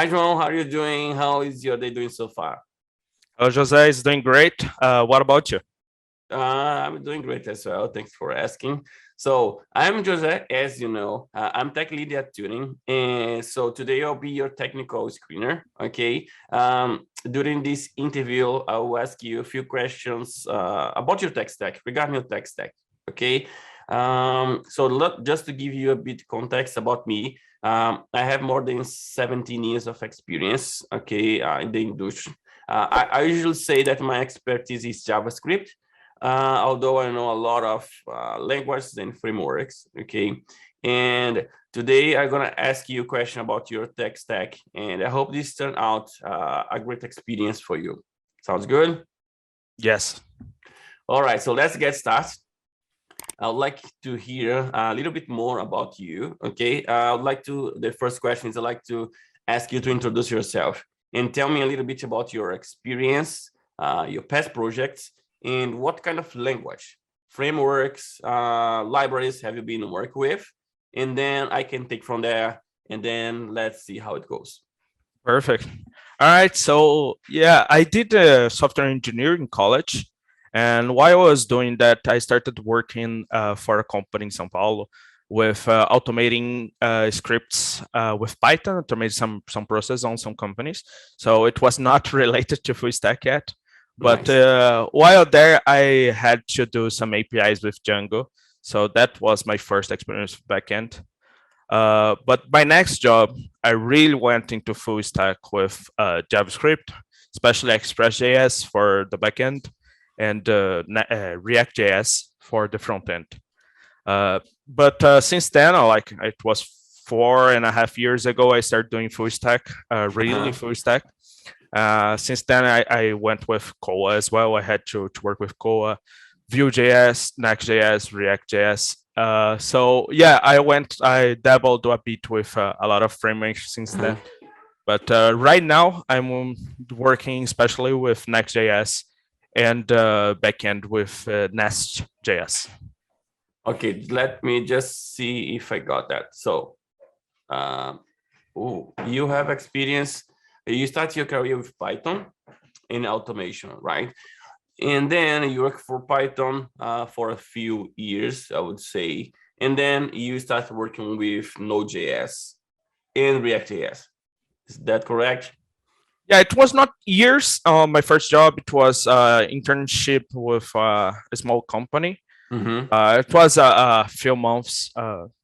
Hi, João. How are you doing? How is your day doing so far? Jose is doing great. What about you? I'm doing great as well. Thanks for asking. So I'm Jose, as you know. I'm tech lead at Turing, and so today I'll be your technical screener. Okay. During this interview, I will ask you a few questions about your tech stack, regarding your tech stack. Okay. Just to give you a bit context about me, I have more than 17 years of experience. Okay, in the industry. I usually say that my expertise is JavaScript. Although I know a lot of languages and frameworks, okay? And today I'm gonna ask you a question about your tech stack, and I hope this turns out a great experience for you. Sounds good? Yes. All right, so let's get started. I would like to hear a little bit more about you, okay? The first question is I'd like to ask you to introduce yourself and tell me a little bit about your experience, your past projects, and what kind of language, frameworks, libraries have you been working with? And then I can take from there, and then let's see how it goes. Perfect. All right. So yeah, I did software engineering in college. And while I was doing that, I started working for a company in São Paulo with automating scripts with Python, automate some process on some companies. So it was not related to full stack yet. But Nice. while there, I had to do some APIs with Django. So that was my first experience with backend. But my next job, I really went into full stack with JavaScript, especially Express.js for the backend and React.js for the front end. But since then, like it was 4.5 years ago, I started doing full stack, really full stack. Since then, I went with Koa as well. I had to work with Koa, Vue.js, Next.js, React.js. So yeah, I dabbled a bit with a lot of frameworks since then. But right now, I'm working especially with Next.js and backend with Nest.js. Okay, let me just see if I got that. So, you have experience. You start your career with Python in automation, right? And then you work for Python for a few years, I would say. And then you start working with Node.js and React.js. Is that correct? Yeah, it was not years. My first job, it was internship with a small company. It was a few months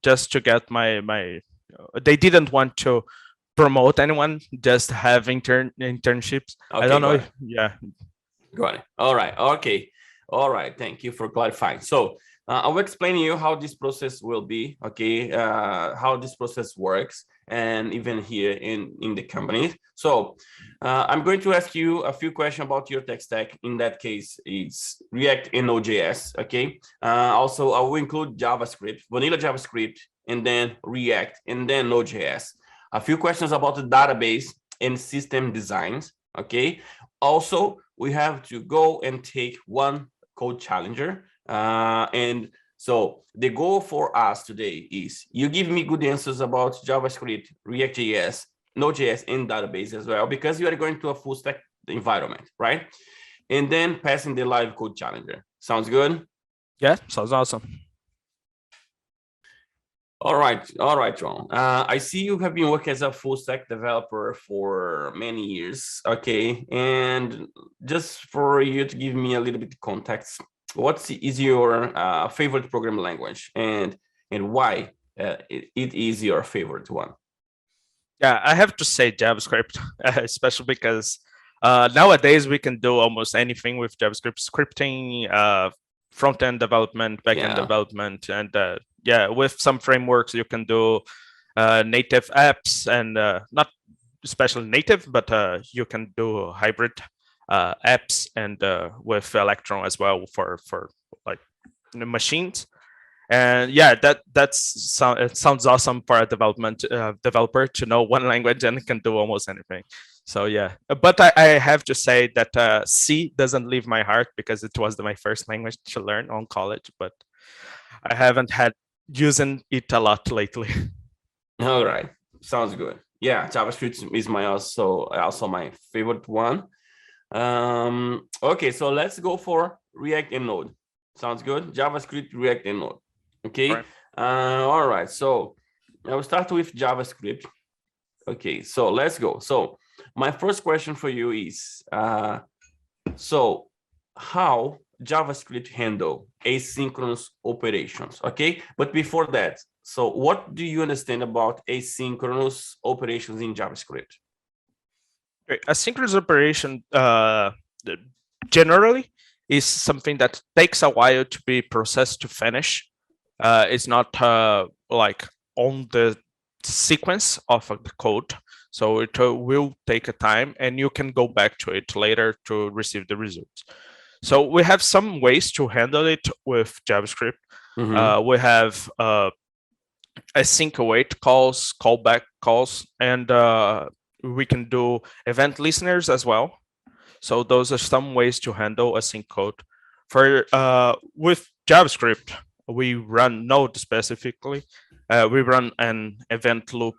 just to get my. They didn't want to promote anyone, just have internships. Okay, I don't know. got it. Yeah. Got it. All right. Okay. All right. Thank you for clarifying. So I will explain you how this process will be. Okay. How this process works, and even here in the company. So I'm going to ask you a few questions about your tech stack. In that case, it's React and Node.js. Okay. Also, I will include JavaScript, vanilla JavaScript, and then React, and then Node.js. A few questions about the database and system designs. Okay. Also, we have to go and take one code challenger. And so the goal for us today is you give me good answers about JavaScript, React.js, Node.js, and database as well, because you are going to a full stack environment, right? And then passing the live code challenger. Sounds good? Yeah, sounds awesome. All right, John. I see you have been working as a full stack developer for many years. Okay, and just for you to give me a little bit of context, what is your favorite programming language, and why it is your favorite one? Yeah, I have to say JavaScript, especially because nowadays we can do almost anything with JavaScript scripting, front-end development, back-end development, and yeah, with some frameworks you can do native apps and not especially native, but you can do hybrid apps and with Electron as well for like machines. And yeah, it sounds awesome for a developer to know one language and can do almost anything. So yeah, but I have to say that C doesn't leave my heart because it was my first language to learn on college, but I haven't had using it a lot lately. All right, sounds good. Yeah, JavaScript is my also my favorite one. Okay, so let's go for React and Node. Sounds good. JavaScript, React, and Node. Okay. Right. All right. So I'll start with JavaScript. Okay, so let's go. So my first question for you is, so how JavaScript handle asynchronous operations? Okay, but before that, so what do you understand about asynchronous operations in JavaScript? Asynchronous operation generally is something that takes a while to be processed to finish. It's not like on the sequence of the code, so it will take a time, and you can go back to it later to receive the results. So we have some ways to handle it with JavaScript. We have async await calls, callback calls, and we can do event listeners as well. So those are some ways to handle async code. For with JavaScript, we run Node specifically. We run an event loop,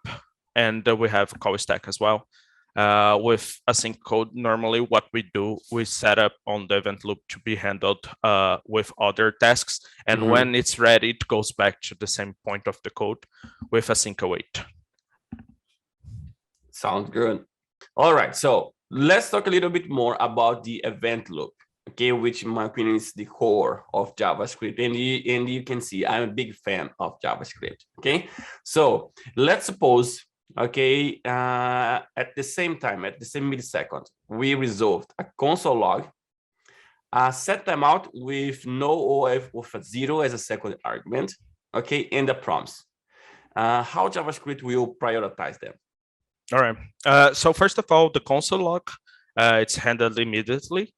and we have call stack as well. With async code, normally what we do, we set up on the event loop to be handled with other tasks. And when it's ready, it goes back to the same point of the code with async await. Sounds good. All right, so let's talk a little bit more about the event loop, okay, which in my opinion is the core of JavaScript. And you can see I'm a big fan of JavaScript, okay? So let's suppose, okay, at the same time, at the same millisecond, we resolved a console log, set them out with no OF with a 0 as a second argument, okay, and the prompts. How JavaScript will prioritize them? All right. So first of all, the console log, it's handled immediately.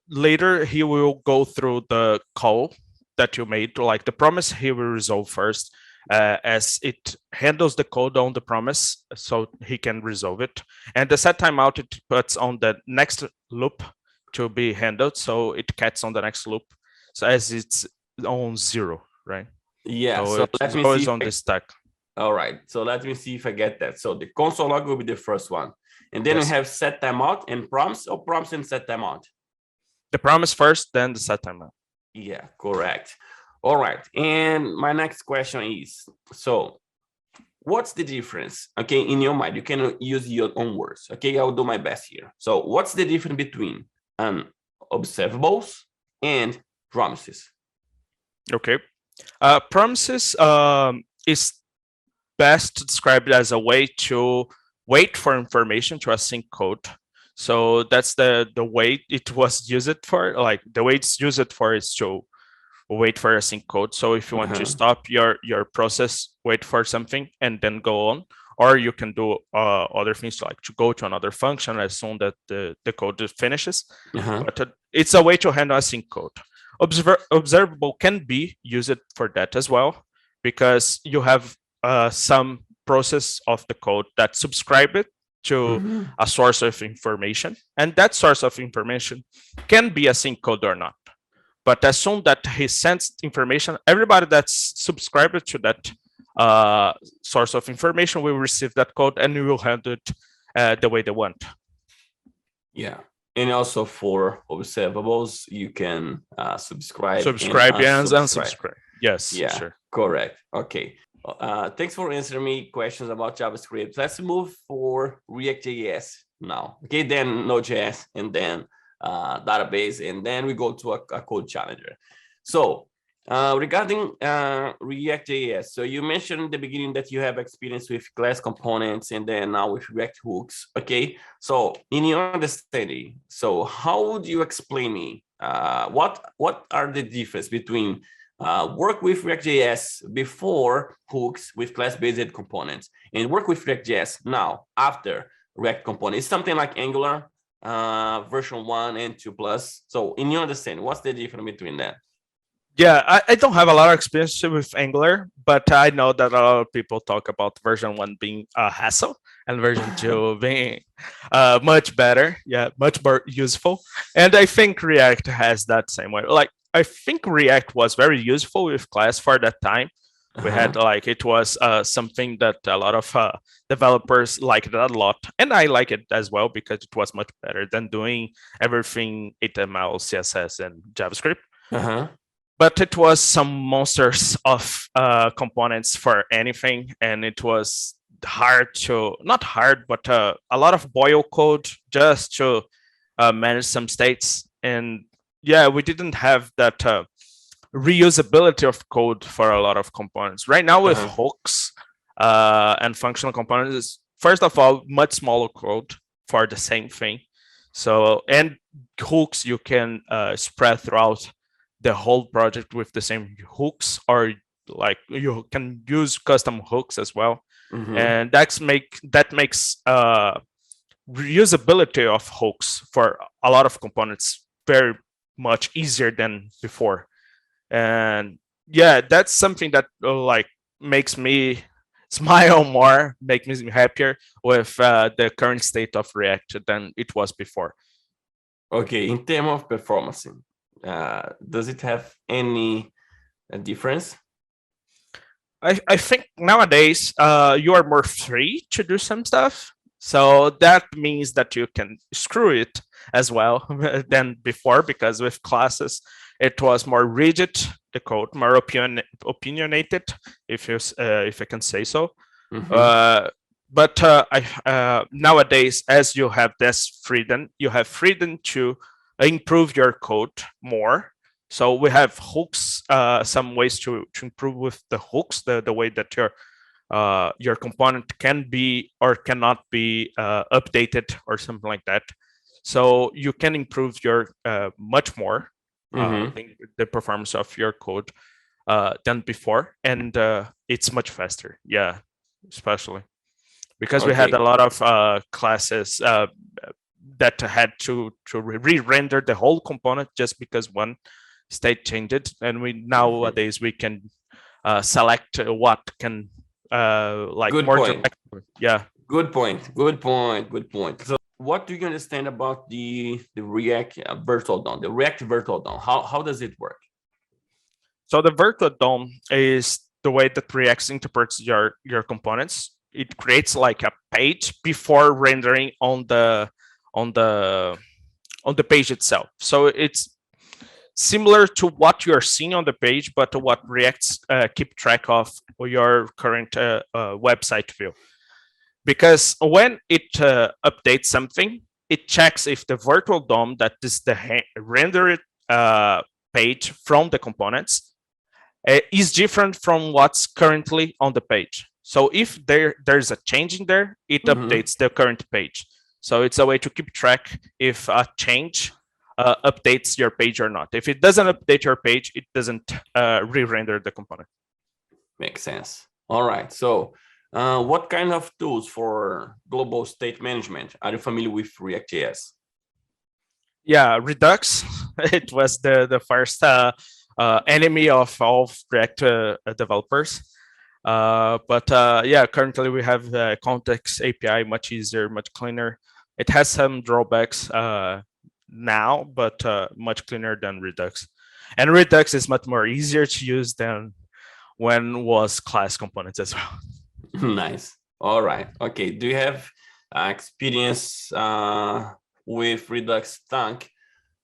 Later, he will go through the call that you made, like the promise he will resolve first, as it handles the code on the promise, so he can resolve it. And the set timeout, it puts on the next loop to be handled, so it gets on the next loop, so as it's on 0, right? Yeah, so let me always see on the stack. All right, so let me see if I get that. So the console log will be the first one, and then we have set timeout and prompts, or prompts and set timeout. The promise first, then the set timeout. Yeah, correct. All right, and my next question is, so what's the difference? Okay, in your mind, you can use your own words. Okay, I'll do my best here. So what's the difference between observables and promises? Okay, promises is best described as a way to wait for information to async code. So that's the way it was used for. Like the way it's used for is to wait for async code. So if you want to stop your process, wait for something, and then go on, or you can do other things like to go to another function as soon that the code finishes. But it's a way to handle async code. Observable can be used for that as well, because you have some process of the code that subscribe it to a source of information, and that source of information can be async code or not. But as soon that he sends information, everybody that's subscribed to that source of information will receive that code, and we will handle it the way they want. Yeah. And also for observables, you can subscribe and unsubscribe. Yes. Yeah, sure. Correct. Okay. Thanks for answering me questions about JavaScript. Let's move for React.js now. Okay, then Node.js, and then database, and then we go to a code challenger. So regarding React.js, so you mentioned in the beginning that you have experience with class components, and then now with React hooks. Okay, so in your understanding, so how would you explain me what are the difference between work with React.js before hooks with class-based components, and work with React.js now after React components? Something like Angular version 1 and 2 plus. So in your understanding, what's the difference between that? Yeah, I don't have a lot of experience with Angular, but I know that a lot of people talk about version 1 being a hassle and version 2 being much better, much more useful. And I think React has that same way. Like, I think React was very useful with class for that time, We had like, it was something that a lot of developers liked it a lot, and I like it as well because it was much better than doing everything HTML, CSS, and JavaScript. But it was some monsters of components for anything, and it was hard to, not hard, but a lot of boil code just to manage some states. And yeah, we didn't have that reusability of code for a lot of components. Right now with hooks and functional components, first of all, much smaller code for the same thing. So, and hooks you can spread throughout the whole project with the same hooks, or like you can use custom hooks as well. And that makes reusability of hooks for a lot of components very much easier than before. And yeah, that's something that like makes me smile more, makes me happier with the current state of React than it was before. Okay, in terms of performance, does it have any difference? I think nowadays you are more free to do some stuff. So that means that you can screw it as well than before, because with classes, it was more rigid, the code, more opinionated, if I can say so. But nowadays, as you have this freedom, you have freedom to improve your code more. So we have hooks, some ways to improve with the hooks, the way that your component can be or cannot be updated or something like that. So you can improve your much more the performance of your code than before, and it's much faster. Yeah, especially because we had a lot of classes that had to re-render the whole component just because one state changed, and nowadays we can select what can like good more point. Yeah, good point. So what do you understand about the React virtual DOM, the React virtual DOM? How does it work? So the virtual DOM is the way that React interprets your components. It creates like a page before rendering on the page itself. So it's similar to what you're seeing on the page, but what React keep track of your current website view. Because when it updates something, it checks if the virtual DOM, that is the rendered page from the components, is different from what's currently on the page. So if there's a change in there, it updates the current page. So it's a way to keep track if a change updates your page or not. If it doesn't update your page, it doesn't re-render the component. Makes sense. All right. So what kind of tools for global state management are you familiar with React.js? Yeah, Redux. It was the first enemy of all React developers. But yeah, currently we have the context API, much easier, much cleaner. It has some drawbacks now, but much cleaner than Redux. And Redux is much more easier to use than when was class components as well. Nice. All right. Okay. Do you have experience with Redux Thunk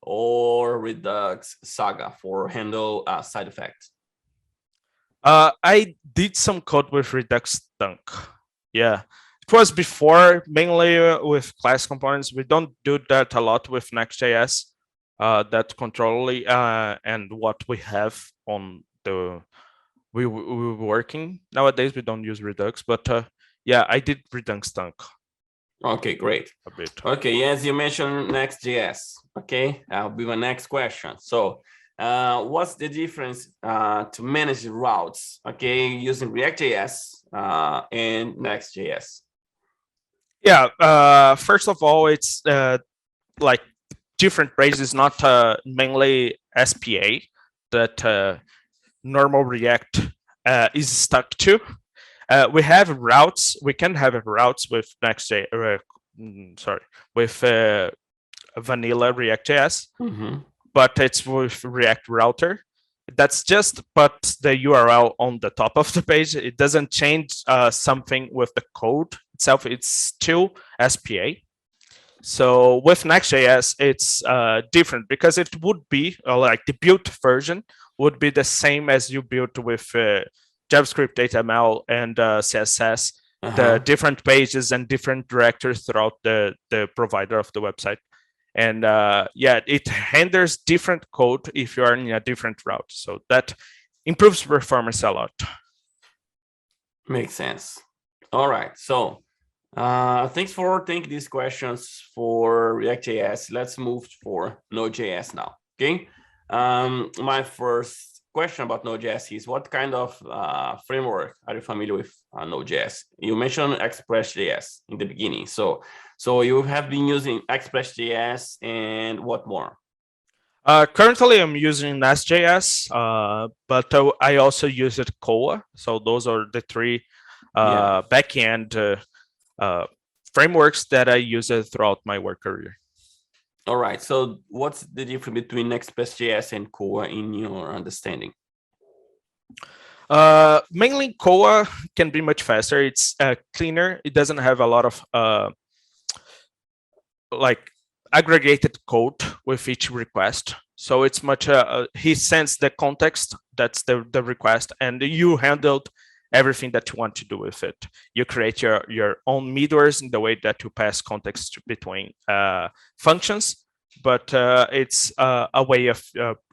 or Redux Saga for handle side effects? I did some code with Redux Thunk. Yeah. It was before, mainly with class components. We don't do that a lot with Next.js, that controlly and what we have on the we working nowadays. We don't use Redux, but yeah, I did Redux Thunk. Okay, great. A bit. Okay, as you mentioned Next.js. Okay, that'll be my next question. So what's the difference to manage routes, okay, using React.js and Next.js? Yeah, first of all, it's like different phrases, not mainly SPA that normal React is stuck to. We have routes. We can have routes with Next.js. With vanilla React.js, but it's with React Router. That's just put the URL on the top of the page. It doesn't change something with the code itself. It's still SPA. So with Next.js, it's different because it would be like the built version would be the same as you built with JavaScript, HTML, and CSS, the different pages and different directories throughout the provider of the website. And yeah, it renders different code if you are in a different route. So that improves performance a lot. Makes sense. All right. So thanks for taking these questions for React.js. Let's move for Node.js now. Okay. My first question about Node.js is what kind of framework are you familiar with Node.js? You mentioned Express.js in the beginning. So you have been using Express.js and what more? Currently, I'm using Nest.js, but I also use it Koa. So those are the three backend frameworks that I use throughout my work career. All right. So what's the difference between Express.js and Koa in your understanding? Mainly Koa can be much faster. It's cleaner. It doesn't have a lot of like aggregated code with each request. So it's much, he sends the context, that's the request, and you handled everything that you want to do with it. You create your own middlewares in the way that you pass context between functions, but it's a way of,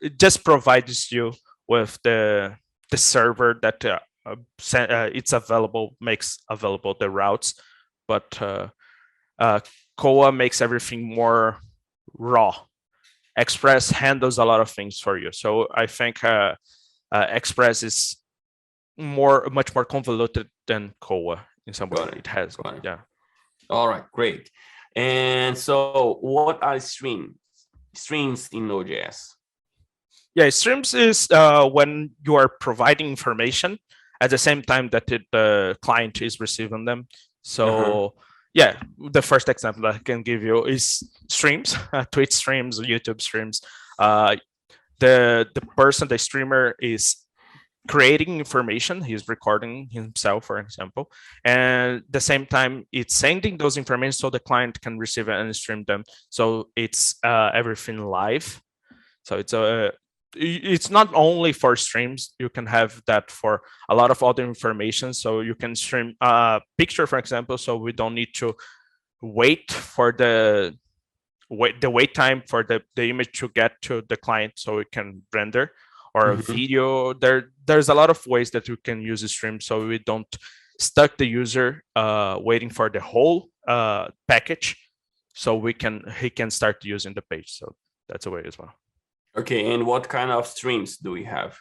it just provides you with the server that it's available, makes available the routes, but Koa makes everything more raw. Express handles a lot of things for you. So I think Express is much more convoluted than Koa in some way. It has, yeah. All right, great. And so what are streams? Streams in Node.js? Yeah, streams is when you are providing information at the same time that the client is receiving them. So yeah, the first example I can give you is streams, Twitch streams, YouTube streams. The person, the streamer, is creating information. He's recording himself, for example, and at the same time it's sending those information so the client can receive it and stream them. So it's everything live. So it's not only for streams. You can have that for a lot of other information. So you can stream a picture, for example, so we don't need to wait for the wait time for the image to get to the client so it can render, or a video. There's a lot of ways that you can use a stream so we don't stuck the user waiting for the whole package, so he can start using the page. So that's a way as well. Okay, and what kind of streams do we have?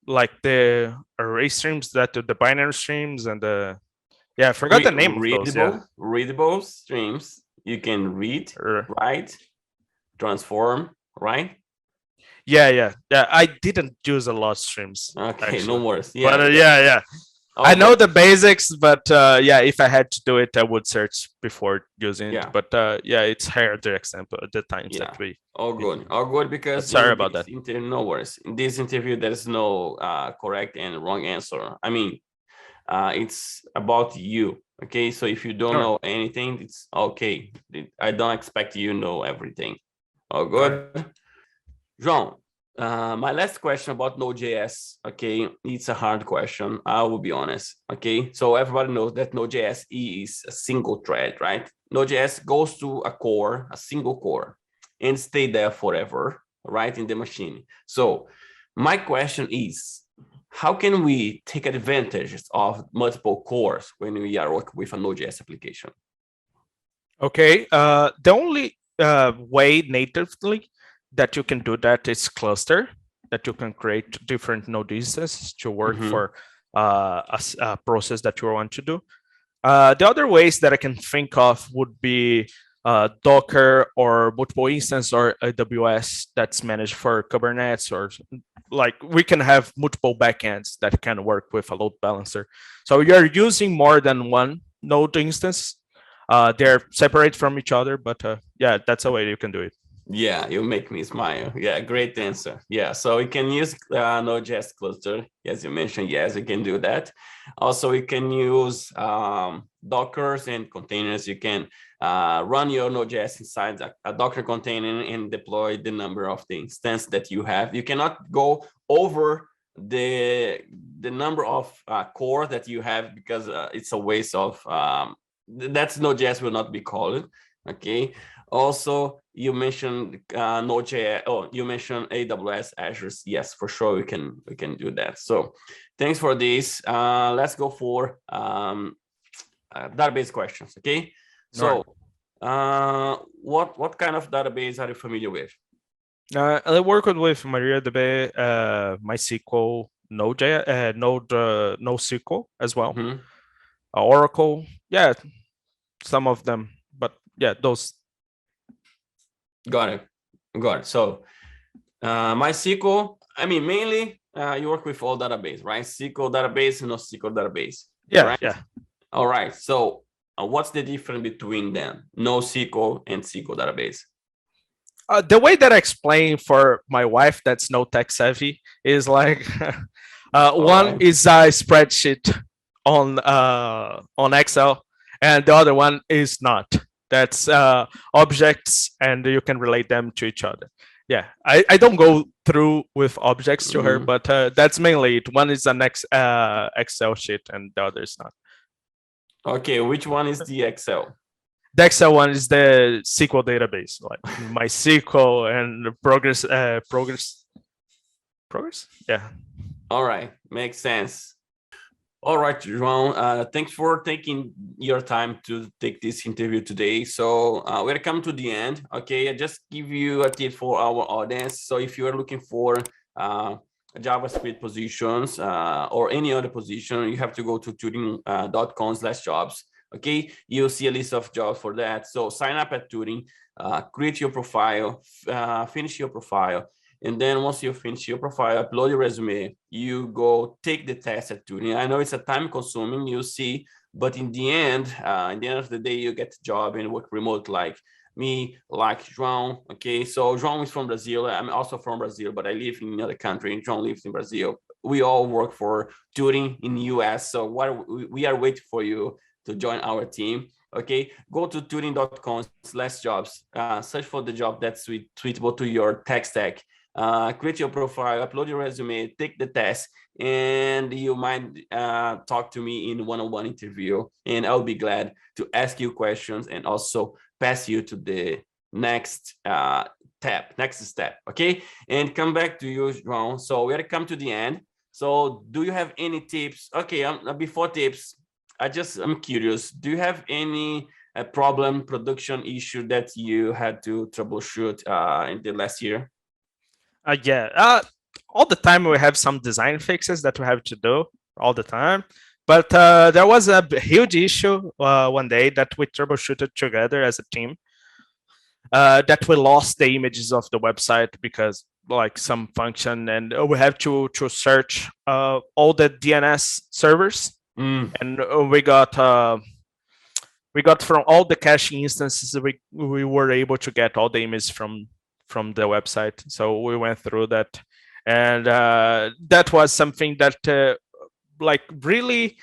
Like the array streams, the binary streams, and the I forgot the name of those. Readable streams. You can read, write, transform, right? Yeah. I didn't use a lot of streams. Okay, actually. no worries. Yeah, but yeah. I know the basics, but if I had to do it, I would search before using it. But it's here the example at the times that we. All good because sorry about that. No worries. In this interview, there's no correct and wrong answer. I mean, it's about you. Okay, so if you don't know anything, it's okay. I don't expect you know everything. All good. João, my last question about Node.js, okay, it's a hard question, I will be honest, okay? So everybody knows that Node.js is a single thread, right? Node.js goes to a single core, and stay there forever, right, in the machine. So my question is, how can we take advantage of multiple cores when we are working with a Node.js application? Okay, the only way natively that you can do that is cluster, that you can create different node instances to work for a process that you want to do. The other ways that I can think of would be Docker or multiple instance or AWS that's managed for Kubernetes, or like we can have multiple backends that can work with a load balancer. So you're using more than one node instance. They're separate from each other, but that's a way you can do it. Yeah, you make me smile. Yeah, great answer. Yeah, so we can use Node.js cluster, as you mentioned. Yes, we can do that. Also, we can use Dockers and containers. You can run your Node.js inside a Docker container and deploy the number of the instance that you have. You cannot go over the number of core that you have, because it's a waste of that's Node.js will not be called. Okay. Also, you mentioned Node.js. Oh, you mentioned AWS, Azure. Yes, for sure, we can do that. So, thanks for this. Let's go for database questions. Okay. So, what kind of database are you familiar with? I worked with MariaDB, MySQL, NoSQL as well, Oracle. Yeah, some of them, but yeah, those. Got it. So, MySQL. I mean, mainly you work with all database, right? SQL database and NoSQL database. Yeah, right? yeah. All right. So, what's the difference between them? NoSQL and SQL database. The way that I explain for my wife that's no tech savvy is like one is a spreadsheet on Excel, and the other one is not. That's objects, and you can relate them to each other. Yeah, I don't go through with objects to her, but that's mainly it. One is an Excel sheet, and the other is not. Okay, which one is the Excel? The Excel one is the SQL database, like MySQL and Progress. Yeah. All right, makes sense. All right, João. Thanks for taking your time to take this interview today. So we're coming to the end. Okay, I just give you a tip for our audience. So if you are looking for JavaScript positions or any other position, you have to go to turing.com/jobs. Okay, you'll see a list of jobs for that. So sign up at Turing, create your profile, finish your profile. And then once you finish your profile, upload your resume, you go take the test at Turing. I know it's a time consuming, you'll see, but in the end of the day, you get the job and work remote like me, like João. Okay, so João is from Brazil. I'm also from Brazil, but I live in another country, and João lives in Brazil. We all work for Turing in the US. So we are waiting for you to join our team. Okay, go to turing.com/jobs, search for the job that's suitable to your tech stack. Create your profile, upload your resume, take the test, and you might talk to me in one-on-one interview, and I'll be glad to ask you questions and also pass you to the next step. Okay, and come back to you, João. So we're come to the end. So do you have any tips? Okay, before tips, I'm curious. Do you have any production issue that you had to troubleshoot in the last year? Yeah. All the time we have some design fixes that we have to do all the time. But there was a huge issue one day that we troubleshooted together as a team. That we lost the images of the website because like some function, and we have to search all the DNS servers. And we got from all the caching instances, we were able to get all the images from the website. So we went through that, and that was something that like really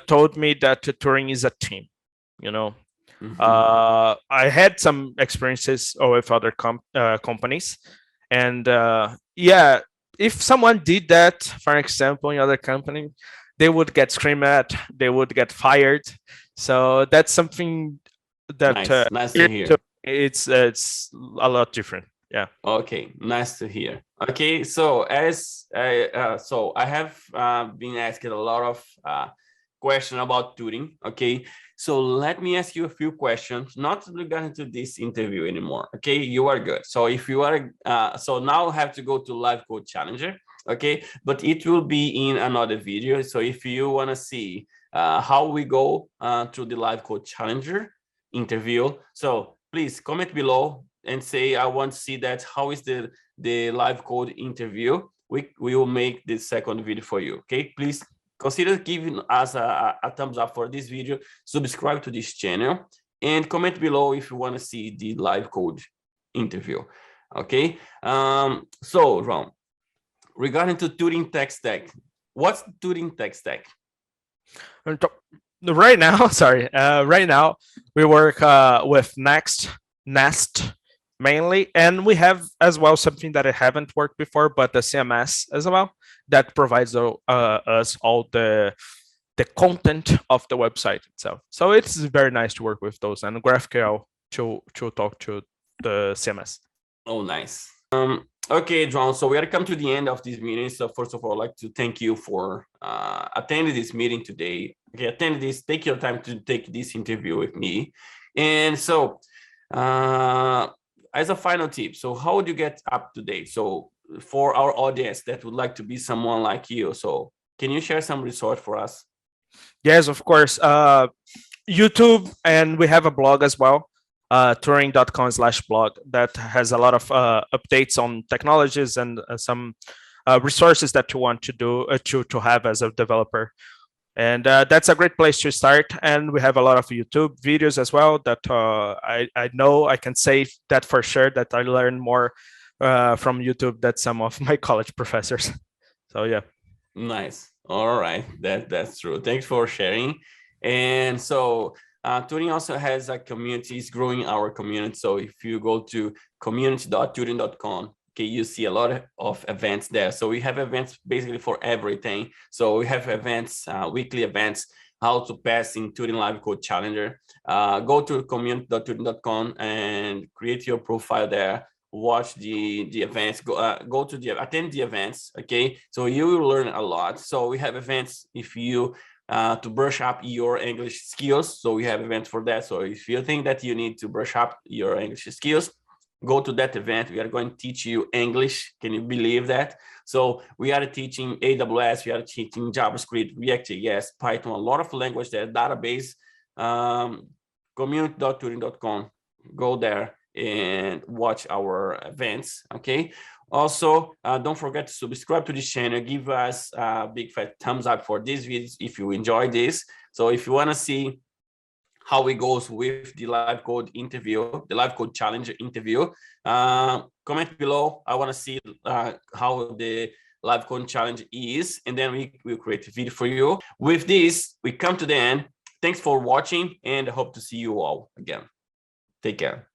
told me that Turing is a team. I had some experiences with other companies, and yeah, if someone did that, for example, in other company, they would get screamed at, they would get fired. So that's something that nice to hear. It's a lot different. Yeah. Okay, nice to hear. Okay, so as I have been asked a lot of questions about Turing. Okay, so let me ask you a few questions, not regarding to this interview anymore. Okay, you are good. So if you are, so now I have to go to Live Code Challenger. Okay, but it will be in another video. So if you want to see how we go through the Live Code Challenger interview, so please comment below and say, I want to see that. How is the live code interview? We will make the second video for you. Okay, please consider giving us a thumbs up for this video, subscribe to this channel, and comment below if you want to see the live code interview. Okay. So Ron, regarding to Turing tech stack, what's Turing tech stack? Right now, sorry. Right now we work with Nest mainly, and we have as well something that I haven't worked before, but the CMS as well that provides us all the content of the website itself. So it's very nice to work with those and GraphQL to talk to the CMS. Oh, nice. Okay, John, so we are come to the end of this meeting. So first of all, I'd like to thank you for attending this meeting today. Okay, attend this, take your time to take this interview with me. And so as a final tip, so how would you get up to date? So for our audience that would like to be someone like you, so can you share some resource for us? Yes, of course. YouTube, and we have a blog as well. Turing.com/blog that has a lot of updates on technologies and some resources that you want to do to have as a developer. And that's a great place to start. And we have a lot of YouTube videos as well that I know I can say that for sure that I learned more from YouTube than some of my college professors. So yeah. Nice. All right, that's true. Thanks for sharing. And so Turing also has a community, is growing our community. So if you go to community.turing.com, okay, you see a lot of events there. So we have events basically for everything. So we have events, weekly events, how to pass in Turing Live Code Challenger. Go to community.turing.com and create your profile there. Watch the events, go to attend the events. Okay, so you will learn a lot. So we have events if you to brush up your English skills. So we have events for that. So if you think that you need to brush up your English skills, go to that event. We are going to teach you English. Can you believe that? So we are teaching AWS, we are teaching JavaScript, React.js, Python, a lot of language there, database, community.turing.com. Go there and watch our events. Okay. Also, don't forget to subscribe to this channel. Give us a big fat thumbs up for these videos if you enjoy this. So if you want to see how it goes with the live code interview, the live code challenge interview, comment below. I want to see how the live code challenge is, and then we will create a video for you. With this, we come to the end. Thanks for watching, and I hope to see you all again. Take care.